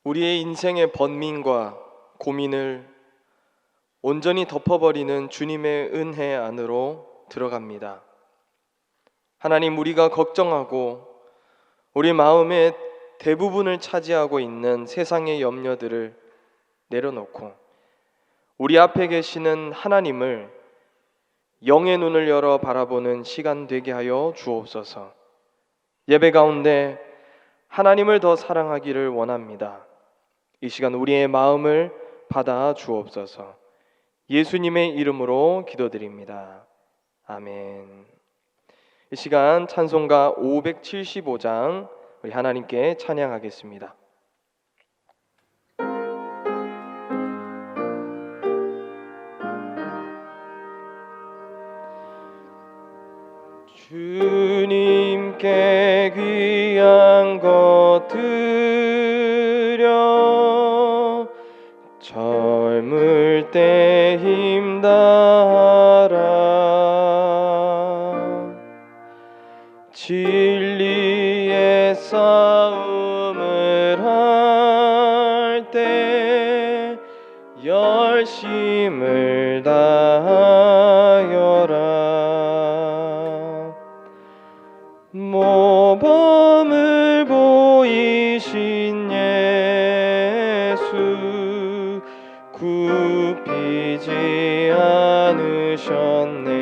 우리의 인생의 번민과 고민을 온전히 덮어버리는 주님의 은혜 안으로 들어갑니다. 하나님, 우리가 걱정하고 우리 마음의 대부분을 차지하고 있는 세상의 염려들을 내려놓고 우리 앞에 계시는 하나님을 영의 눈을 열어 바라보는 시간 되게 하여 주옵소서. 예배 가운데 하나님을 더 사랑하기를 원합니다. 이 시간 우리의 마음을 받아 주옵소서. 예수님의 이름으로 기도드립니다. 아멘. 이 시간 찬송가 575장 우리 하나님께 찬양하겠습니다. 주님께 귀한 것 드려 젊을 때 힘다하라. 진리의 싸움을 할 때 열심을 다하여라. 모범을 보이신 예수 굽히지 않으셨네.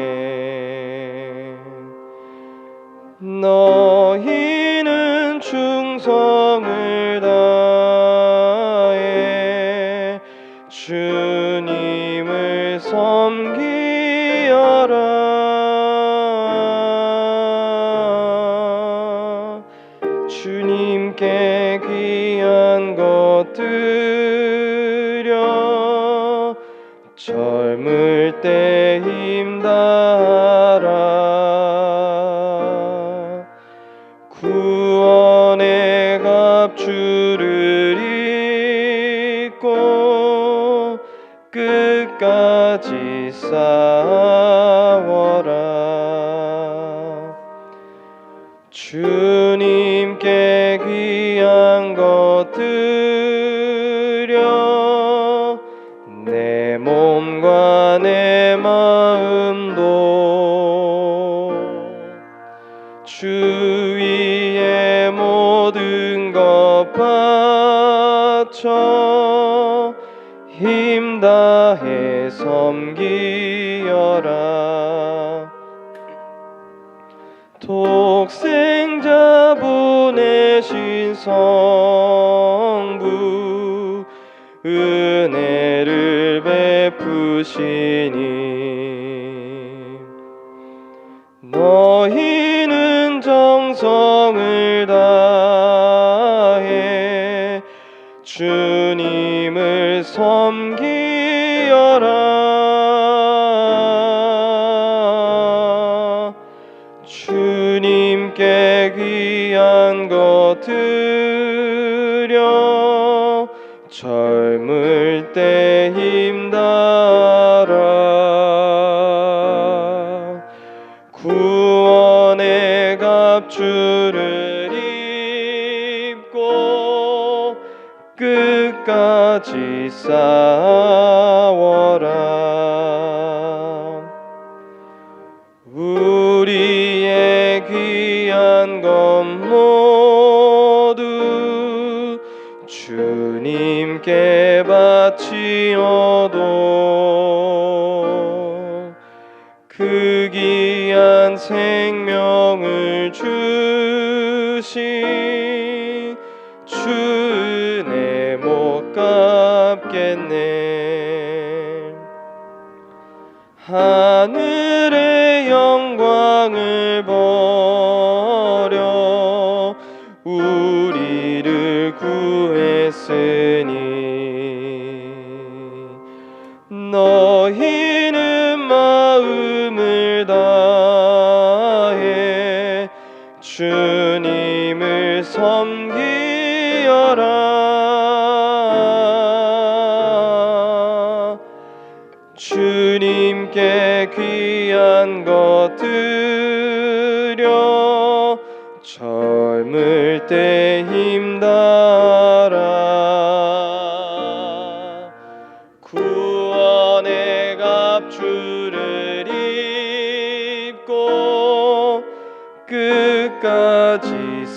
너희는 충성을 다해 주님을 섬기어라. 주님께 귀한 것 드려 젊을 때 힘다하라. 구원의 갑주를 입고 끝까지 싸워라. 주님께 귀한 것 드려 내 몸과 내 마음도 주 위에 모든 것 바쳐 힘다해 섬기어라. 독생자 보내신 성부 은혜를 베푸시니 너희는 정성을 다해 주님을 섬기어라. 주님께 귀한 것 드려 젊을 때 힘다하라. 구원의 갑주를 입고 끝까지 싸워라. 우리의 귀한 것 모두 주님께 바치어도 그 귀한 생명을 주신 주 은혜 못 갚겠네. 하늘의 영광을 버려 우리를 구했으니 너희는 마음을 다해 주님을 섬기어라. 주님께 귀한 것 드려 젊을 때 힘다하라.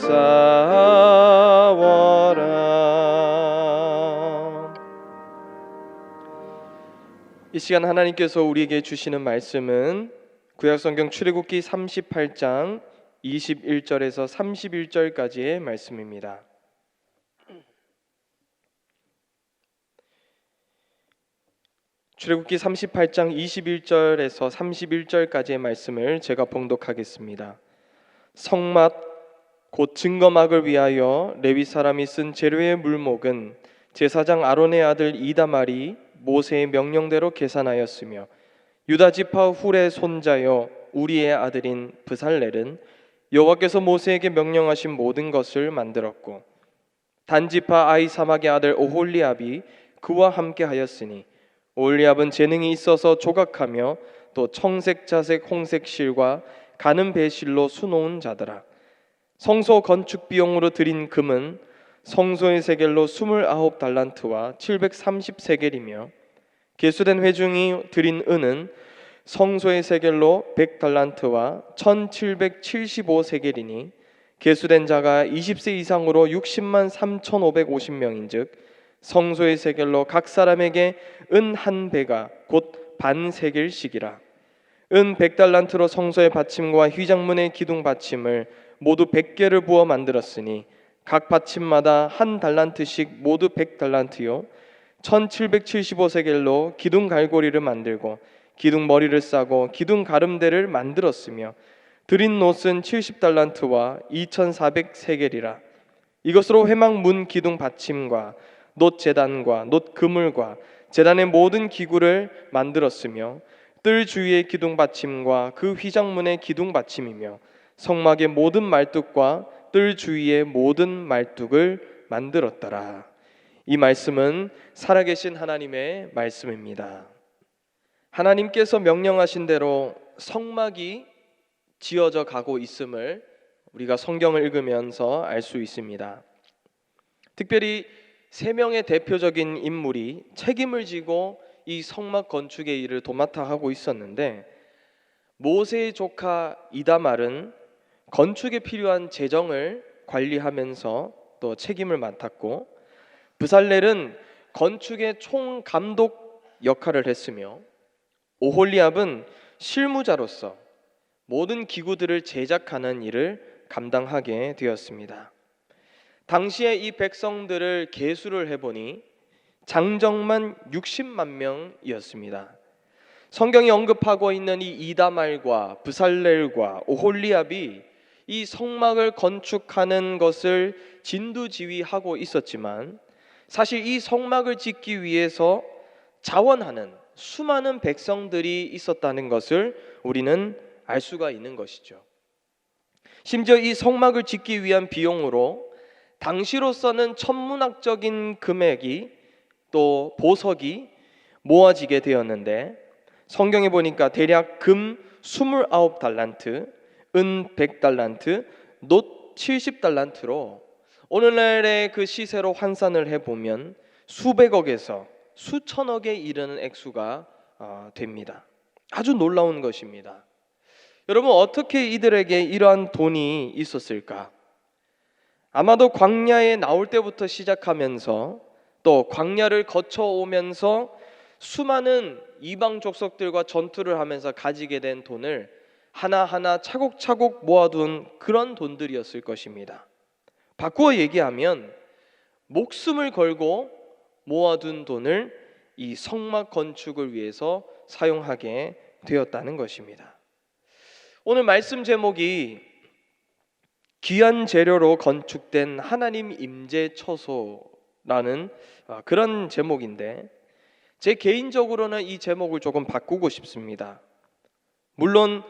쌓아워라. 이 시간 하나님께서 우리에게 주시는 말씀은 구약성경 출애굽기 38장 21절에서 31절까지의 말씀입니다. 출애굽기 38장 21절에서 31절까지의 말씀을 제가 봉독하겠습니다. 성막 곧 증거막을 위하여 레위 사람이 쓴 재료의 물목은 제사장 아론의 아들 이다말이 모세의 명령대로 계산하였으며 유다 지파 훌의 손자여 우리의 아들인 브살렐은 여호와께서 모세에게 명령하신 모든 것을 만들었고 단 지파 아히사막의 아들 오홀리압이 그와 함께 하였으니 오홀리압은 재능이 있어서 조각하며 또 청색, 자색, 홍색 실과 가는 배실로 수놓은 자더라. 성소 건축 비용으로 들인 금은 성소의 세겔로 29달란트와 730세겔이며 계수된 회중이 들인 은은 성소의 세겔로 100달란트와 1775세겔이니 계수된 자가 20세 이상으로 60만 3550명인즉 성소의 세겔로 각 사람에게 은 한 배가 곧 반세겔씩이라. 은 100달란트로 성소의 받침과 휘장문의 기둥 받침을 모두 100개를 부어 만들었으니 각 받침마다 한 달란트씩 모두 100달란트요 1775세겔로 기둥 갈고리를 만들고 기둥 머리를 싸고 기둥 가름대를 만들었으며 드린 놋은 70달란트와 2400세겔이라. 이것으로 회막 문 기둥 받침과 놋 제단과 놋 그물과 제단의 모든 기구를 만들었으며 뜰 주위의 기둥 받침과 그 휘장문의 기둥 받침이며 성막의 모든 말뚝과 뜰 주위의 모든 말뚝을 만들었더라. 이 말씀은 살아계신 하나님의 말씀입니다. 하나님께서 명령하신 대로 성막이 지어져 가고 있음을 우리가 성경을 읽으면서 알 수 있습니다. 특별히 세 명의 대표적인 인물이 책임을 지고 이 성막 건축의 일을 도맡아 하고 있었는데 모세의 조카 이다말은 건축에 필요한 재정을 관리하면서 또 책임을 맡았고 브살렐은 건축의 총감독 역할을 했으며 오홀리압은 실무자로서 모든 기구들을 제작하는 일을 감당하게 되었습니다. 당시에 이 백성들을 계수를 해보니 장정만 60만 명이었습니다. 성경이 언급하고 있는 이 이다말과 브살렐과 오홀리압이 이 성막을 건축하는 것을 진두지휘하고 있었지만 사실 이 성막을 짓기 위해서 자원하는 수많은 백성들이 있었다는 것을 우리는 알 수가 있는 것이죠. 심지어 이 성막을 짓기 위한 비용으로 당시로서는 천문학적인 금액이 또 보석이 모아지게 되었는데 성경에 보니까 대략 금 29달란트, 은 100달란트, 놋 70달란트로 오늘날의 그 시세로 환산을 해보면 수백억에서 수천억에 이르는 액수가 됩니다. 아주 놀라운 것입니다. 여러분, 어떻게 이들에게 이러한 돈이 있었을까? 아마도 광야에 나올 때부터 시작하면서 또 광야를 거쳐오면서 수많은 이방 족속들과 전투를 하면서 가지게 된 돈을 하나하나 차곡차곡 모아둔 그런 돈들이었을 것입니다. 바꾸어 얘기하면 목숨을 걸고 모아둔 돈을 이 성막 건축을 위해서 사용하게 되었다는 것입니다. 오늘 말씀 제목이 귀한 재료로 건축된 하나님 임재 처소라는 그런 제목인데 제 개인적으로는 이 제목을 조금 바꾸고 싶습니다. 물론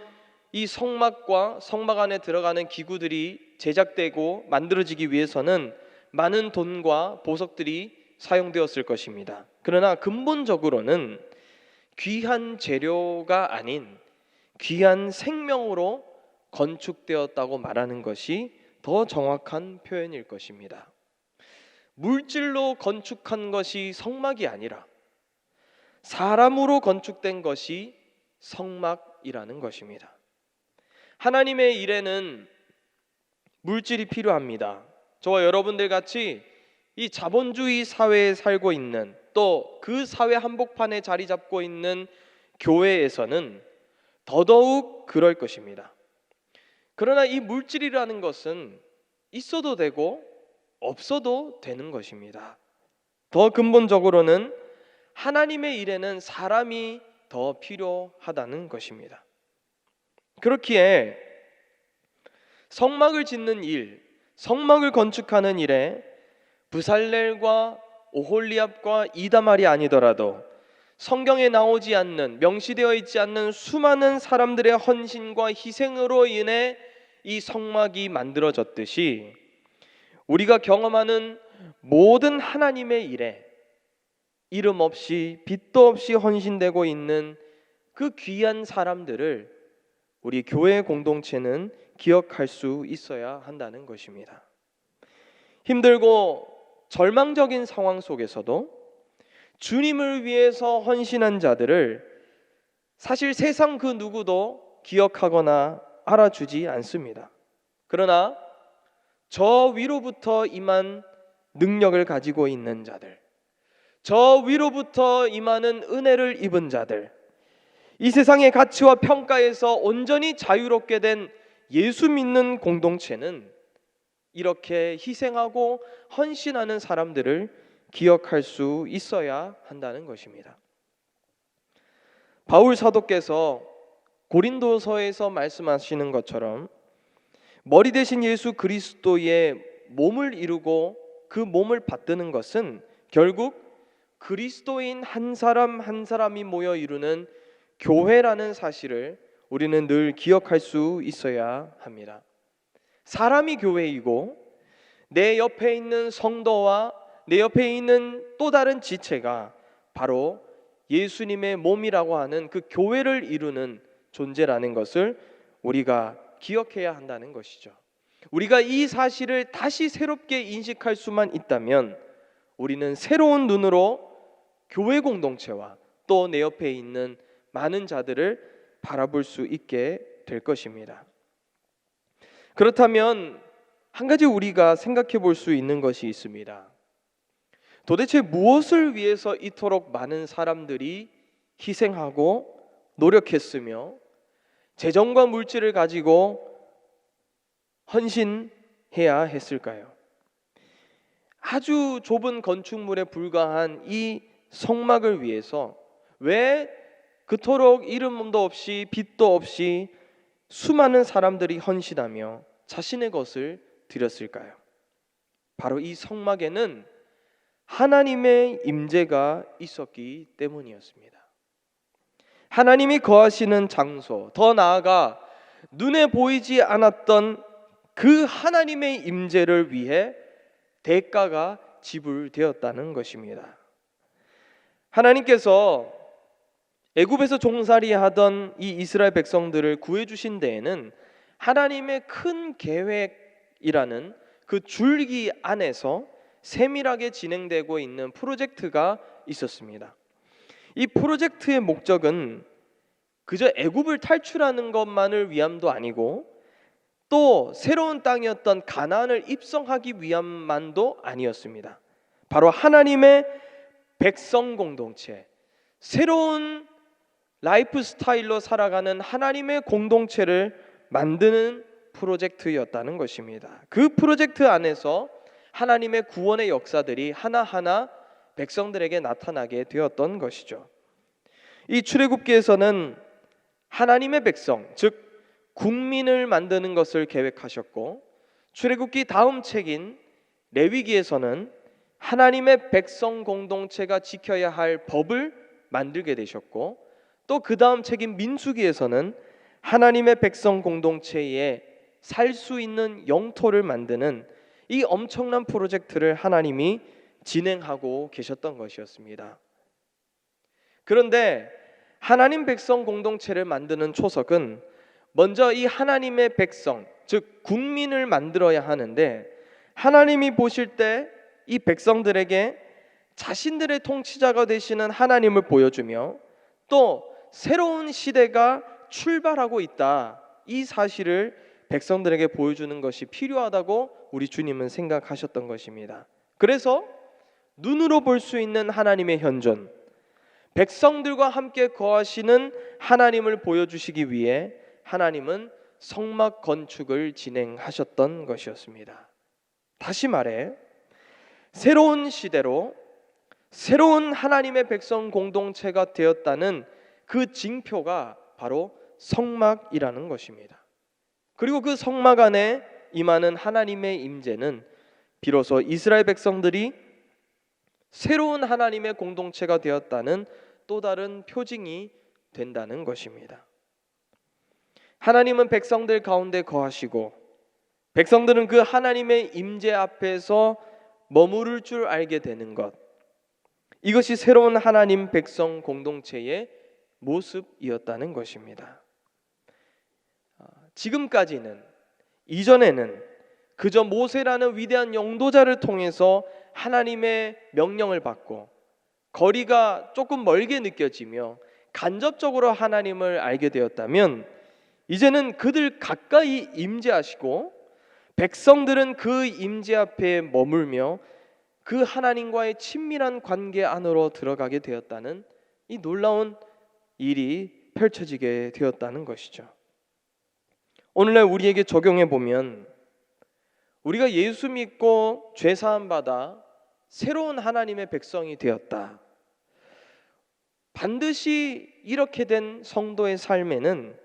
이 성막과 성막 안에 들어가는 기구들이 제작되고 만들어지기 위해서는 많은 돈과 보석들이 사용되었을 것입니다. 그러나 근본적으로는 귀한 재료가 아닌 귀한 생명으로 건축되었다고 말하는 것이 더 정확한 표현일 것입니다. 물질로 건축한 것이 성막이 아니라 사람으로 건축된 것이 성막이라는 것입니다. 하나님의 일에는 물질이 필요합니다. 저와 여러분들 같이 이 자본주의 사회에 살고 있는, 또 그 사회 한복판에 자리 잡고 있는 교회에서는 더더욱 그럴 것입니다. 그러나 이 물질이라는 것은 있어도 되고 없어도 되는 것입니다. 더 근본적으로는 하나님의 일에는 사람이 더 필요하다는 것입니다. 그렇기에 성막을 짓는 일, 성막을 건축하는 일에 브살렐과 오홀리압과 이다말이 아니더라도 성경에 나오지 않는, 명시되어 있지 않는 수많은 사람들의 헌신과 희생으로 인해 이 성막이 만들어졌듯이 우리가 경험하는 모든 하나님의 일에 이름 없이 빚도 없이 헌신되고 있는 그 귀한 사람들을 우리 교회 공동체는 기억할 수 있어야 한다는 것입니다. 힘들고 절망적인 상황 속에서도 주님을 위해서 헌신한 자들을 사실 세상 그 누구도 기억하거나 알아주지 않습니다. 그러나 저 위로부터 임한 능력을 가지고 있는 자들, 저 위로부터 임하는 은혜를 입은 자들, 이 세상의 가치와 평가에서 온전히 자유롭게 된 예수 믿는 공동체는 이렇게 희생하고 헌신하는 사람들을 기억할 수 있어야 한다는 것입니다. 바울 사도께서 고린도서에서 말씀하시는 것처럼 머리 대신 예수 그리스도의 몸을 이루고 그 몸을 받드는 것은 결국 그리스도인 한 사람 한 사람이 모여 이루는 교회라는 사실을 우리는 늘 기억할 수 있어야 합니다. 사람이 교회이고 내 옆에 있는 성도와 내 옆에 있는 또 다른 지체가 바로 예수님의 몸이라고 하는 그 교회를 이루는 존재라는 것을 우리가 기억해야 한다는 것이죠. 우리가 이 사실을 다시 새롭게 인식할 수만 있다면 우리는 새로운 눈으로 교회 공동체와 또 내 옆에 있는 많은 자들을 바라볼 수 있게 될 것입니다. 그렇다면 한 가지 우리가 생각해 볼 수 있는 것이 있습니다. 도대체 무엇을 위해서 이토록 많은 사람들이 희생하고 노력했으며 재정과 물질을 가지고 헌신해야 했을까요? 아주 좁은 건축물에 불과한 이 성막을 위해서 왜 그토록 이름도 없이 빚도 없이 수많은 사람들이 헌신하며 자신의 것을 드렸을까요? 바로 이 성막에는 하나님의 임재가 있었기 때문이었습니다. 하나님이 거하시는 장소, 더 나아가 눈에 보이지 않았던 그 하나님의 임재를 위해 대가가 지불되었다는 것입니다. 하나님께서 애굽에서 종살이하던 이 이스라엘 백성들을 구해주신 데에는 하나님의 큰 계획이라는 그 줄기 안에서 세밀하게 진행되고 있는 프로젝트가 있었습니다. 이 프로젝트의 목적은 그저 애굽을 탈출하는 것만을 위함도 아니고 또 새로운 땅이었던 가나안을 입성하기 위함만도 아니었습니다. 바로 하나님의 백성 공동체, 새로운 라이프 스타일로 살아가는 하나님의 공동체를 만드는 프로젝트였다는 것입니다. 그 프로젝트 안에서 하나님의 구원의 역사들이 하나하나 백성들에게 나타나게 되었던 것이죠. 이 출애굽기에서는 하나님의 백성, 즉 국민을 만드는 것을 계획하셨고, 출애굽기 다음 책인 레위기에서는 하나님의 백성 공동체가 지켜야 할 법을 만들게 되셨고, 또 그 다음 책인 민수기에서는 하나님의 백성 공동체에 살 수 있는 영토를 만드는 이 엄청난 프로젝트를 하나님이 진행하고 계셨던 것이었습니다. 그런데 하나님 백성 공동체를 만드는 초석은 먼저 이 하나님의 백성, 즉 국민을 만들어야 하는데, 하나님이 보실 때 이 백성들에게 자신들의 통치자가 되시는 하나님을 보여주며 또 새로운 시대가 출발하고 있다, 이 사실을 백성들에게 보여주는 것이 필요하다고 우리 주님은 생각하셨던 것입니다. 그래서 눈으로 볼 수 있는 하나님의 현존, 백성들과 함께 거하시는 하나님을 보여주시기 위해 하나님은 성막 건축을 진행하셨던 것이었습니다. 다시 말해 새로운 시대로 새로운 하나님의 백성 공동체가 되었다는 그 징표가 바로 성막이라는 것입니다. 그리고 그 성막 안에 임하는 하나님의 임재는 비로소 이스라엘 백성들이 새로운 하나님의 공동체가 되었다는 또 다른 표징이 된다는 것입니다. 하나님은 백성들 가운데 거하시고 백성들은 그 하나님의 임재 앞에서 머무를 줄 알게 되는 것, 이것이 새로운 하나님 백성 공동체의 모습이었다는 것입니다. 지금까지는, 이전에는 그저 모세라는 위대한 영도자를 통해서 하나님의 명령을 받고 거리가 조금 멀게 느껴지며 간접적으로 하나님을 알게 되었다면, 이제는 그들 가까이 임재하시고 백성들은 그 임재 앞에 머물며 그 하나님과의 친밀한 관계 안으로 들어가게 되었다는 이 놀라운 일이 펼쳐지게 되었다는 것이죠. 오늘날 우리에게 적용해 보면, 우리가 예수 믿고 죄 사함 받아 새로운 하나님의 백성이 되었다. 반드시 이렇게 된 성도의 삶에는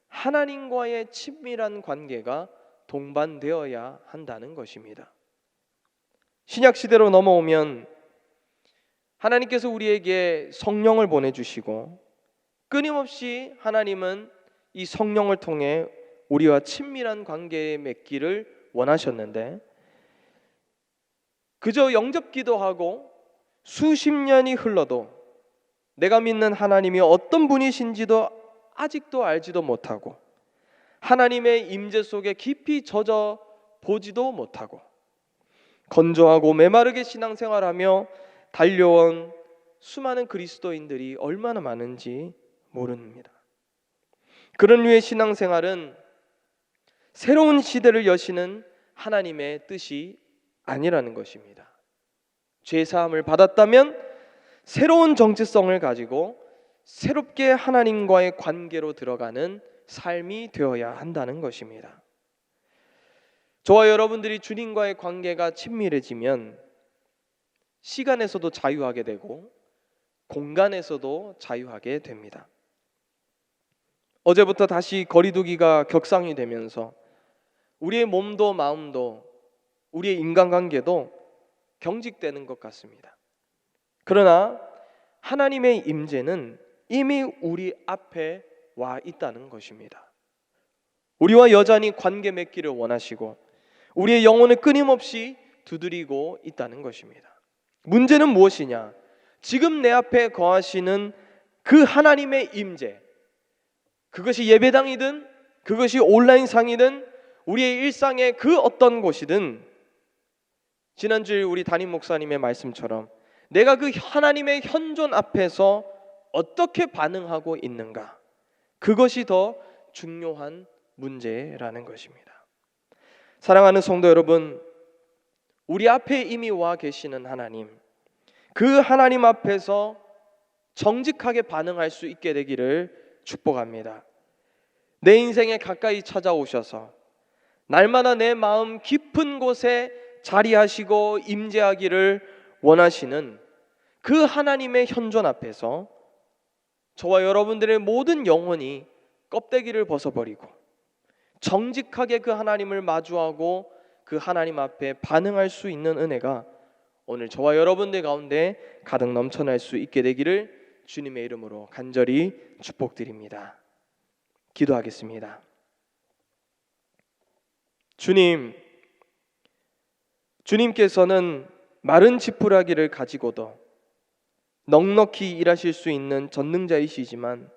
하나님과의 친밀한 관계가 동반되어야 한다는 것입니다. 신약 시대로 넘어오면 하나님께서 우리에게 성령을 보내주시고 끊임없이 하나님은 이 성령을 통해 우리와 친밀한 관계에 맺기를 원하셨는데, 그저 영접 기도하고 수십 년이 흘러도 내가 믿는 하나님이 어떤 분이신지도 아직도 알지도 못하고 하나님의 임재 속에 깊이 젖어 보지도 못하고 건조하고 메마르게 신앙생활하며 달려온 수많은 그리스도인들이 얼마나 많은지 모릅니다. 그런 류의 신앙생활은 새로운 시대를 여시는 하나님의 뜻이 아니라는 것입니다. 죄사함을 받았다면 새로운 정체성을 가지고 새롭게 하나님과의 관계로 들어가는 삶이 되어야 한다는 것입니다. 저와 여러분들이 주님과의 관계가 친밀해지면 시간에서도 자유하게 되고 공간에서도 자유하게 됩니다. 어제부터 다시 거리두기가 격상이 되면서 우리의 몸도 마음도 우리의 인간관계도 경직되는 것 같습니다. 그러나 하나님의 임재는 이미 우리 앞에 와 있다는 것입니다. 우리와 여전히 관계 맺기를 원하시고 우리의 영혼을 끊임없이 두드리고 있다는 것입니다. 문제는 무엇이냐? 지금 내 앞에 거하시는 그 하나님의 임재, 그것이 예배당이든 그것이 온라인상이든 우리의 일상의 그 어떤 곳이든, 지난주에 우리 담임 목사님의 말씀처럼 내가 그 하나님의 현존 앞에서 어떻게 반응하고 있는가, 그것이 더 중요한 문제라는 것입니다. 사랑하는 성도 여러분, 우리 앞에 이미 와 계시는 하나님, 그 하나님 앞에서 정직하게 반응할 수 있게 되기를 축복합니다. 내 인생에 가까이 찾아오셔서 날마다 내 마음 깊은 곳에 자리하시고 임재하기를 원하시는 그 하나님의 현존 앞에서 저와 여러분들의 모든 영혼이 껍데기를 벗어버리고 정직하게 그 하나님을 마주하고 그 하나님 앞에 반응할 수 있는 은혜가 오늘 저와 여러분들 가운데 가득 넘쳐날 수 있게 되기를 주님의 이름으로 간절히 축복드립니다. 기도하겠습니다. 주님께서는 마른 지푸라기를 가지고도 넉넉히 일하실 수 있는 전능자이시지만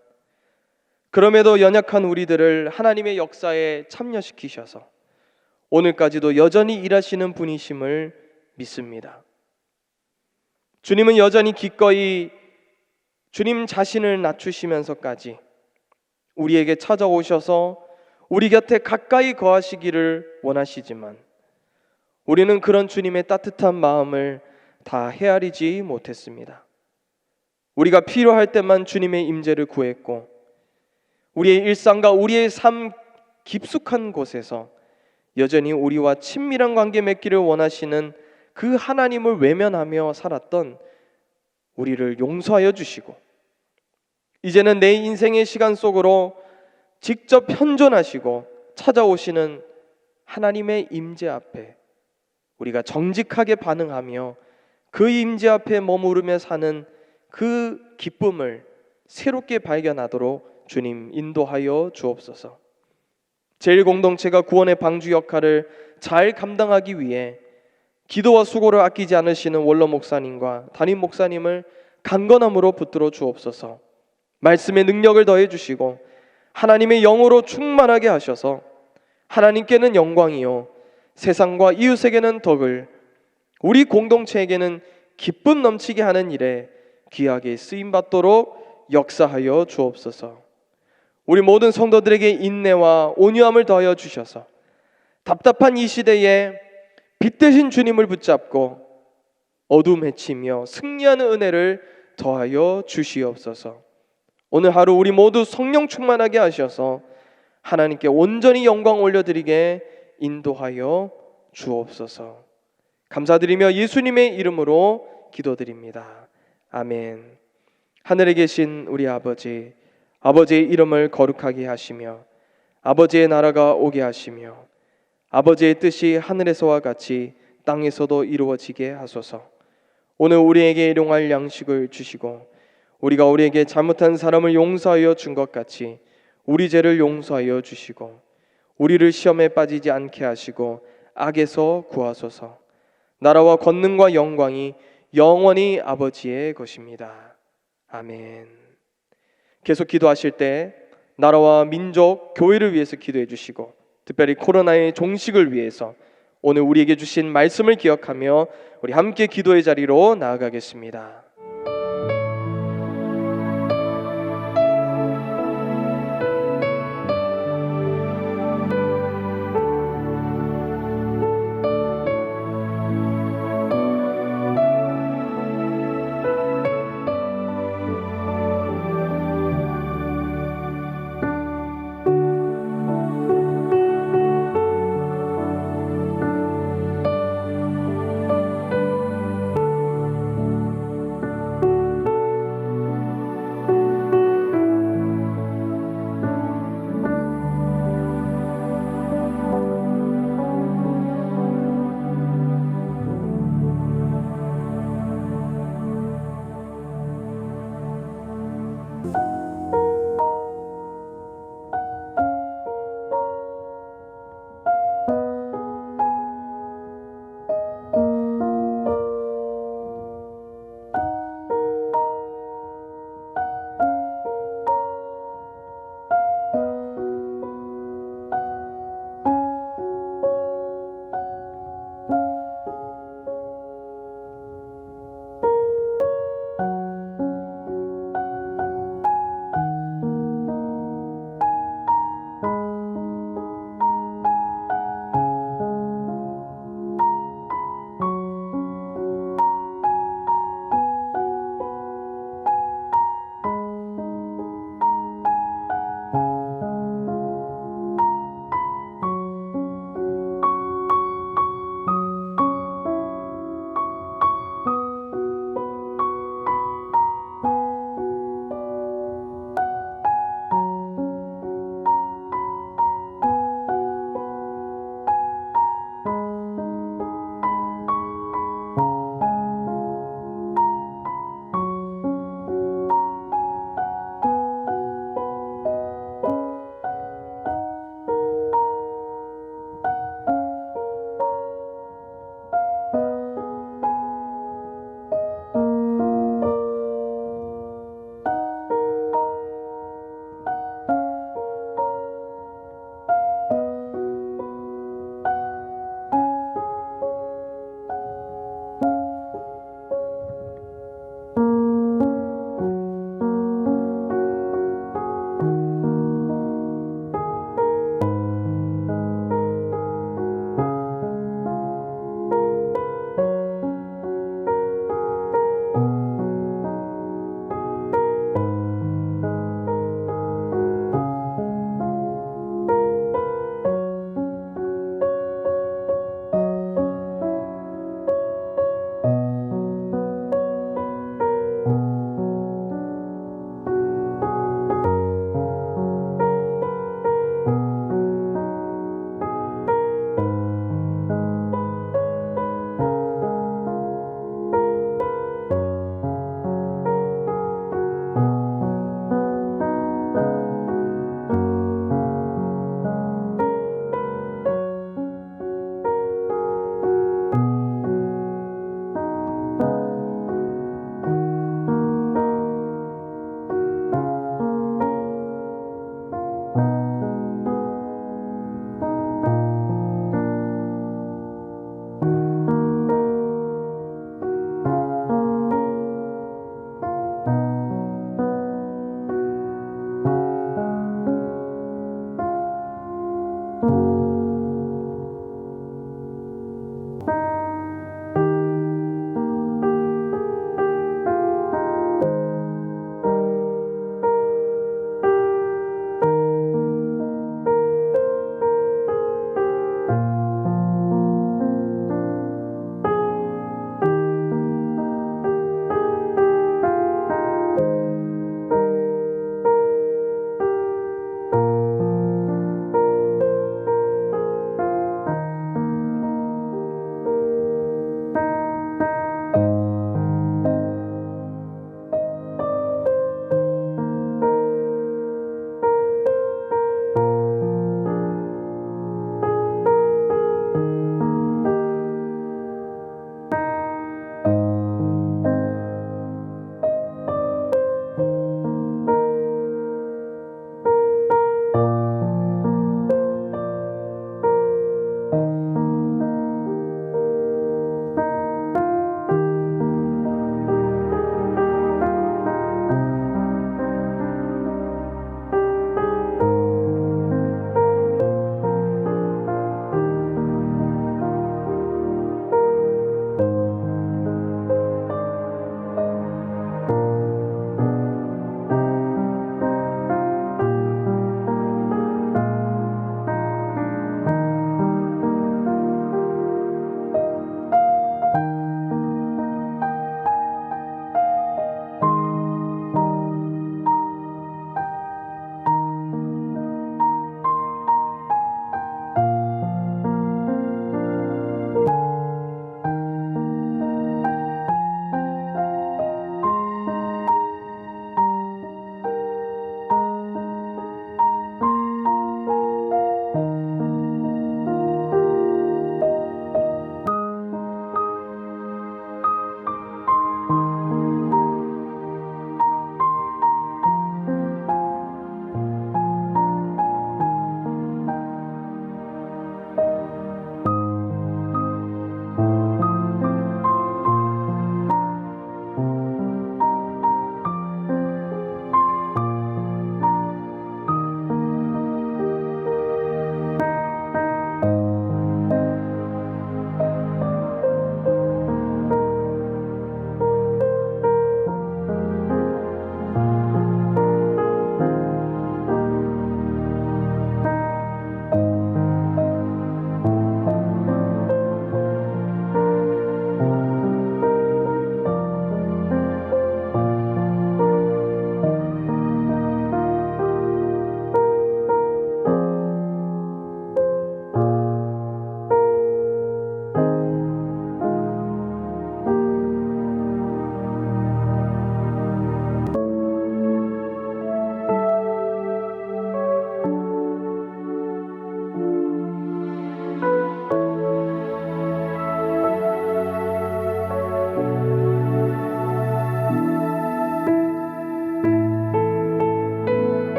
그럼에도 연약한 우리들을 하나님의 역사에 참여시키셔서 오늘까지도 여전히 일하시는 분이심을 믿습니다. 주님은 여전히 기꺼이 주님 자신을 낮추시면서까지 우리에게 찾아오셔서 우리 곁에 가까이 거하시기를 원하시지만 우리는 그런 주님의 따뜻한 마음을 다 헤아리지 못했습니다. 우리가 필요할 때만 주님의 임재를 구했고 우리의 일상과 우리의 삶 깊숙한 곳에서 여전히 우리와 친밀한 관계 맺기를 원하시는 그 하나님을 외면하며 살았던 우리를 용서하여 주시고 이제는 내 인생의 시간 속으로 직접 현존하시고 찾아오시는 하나님의 임재 앞에 우리가 정직하게 반응하며 그 임재 앞에 머무르며 사는 그 기쁨을 새롭게 발견하도록 주님 인도하여 주옵소서. 제1공동체가 구원의 방주 역할을 잘 감당하기 위해 기도와 수고를 아끼지 않으시는 원로 목사님과 담임 목사님을 강건함으로 붙들어 주옵소서. 말씀의 능력을 더해 주시고 하나님의 영으로 충만하게 하셔서 하나님께는 영광이요 세상과 이웃에게는 덕을 우리 공동체에게는 기쁨 넘치게 하는 일에 귀하게 쓰임받도록 역사하여 주옵소서. 우리 모든 성도들에게 인내와 온유함을 더하여 주셔서 답답한 이 시대에 빛 되신 주님을 붙잡고 어둠 헤치며 승리하는 은혜를 더하여 주시옵소서. 오늘 하루 우리 모두 성령 충만하게 하셔서 하나님께 온전히 영광 올려드리게 인도하여 주옵소서. 감사드리며 예수님의 이름으로 기도드립니다. 아멘. 하늘에 계신 우리 아버지, 아버지의 이름을 거룩하게 하시며 아버지의 나라가 오게 하시며 아버지의 뜻이 하늘에서와 같이 땅에서도 이루어지게 하소서. 오늘 우리에게 일용할 양식을 주시고 우리가 우리에게 잘못한 사람을 용서하여 준 것 같이 우리 죄를 용서하여 주시고 우리를 시험에 빠지지 않게 하시고 악에서 구하소서. 나라와 권능과 영광이 영원히 아버지의 것입니다. 아멘. 계속 기도하실 때 나라와 민족, 교회를 위해서 기도해 주시고 특별히 코로나의 종식을 위해서 오늘 우리에게 주신 말씀을 기억하며 우리 함께 기도의 자리로 나아가겠습니다.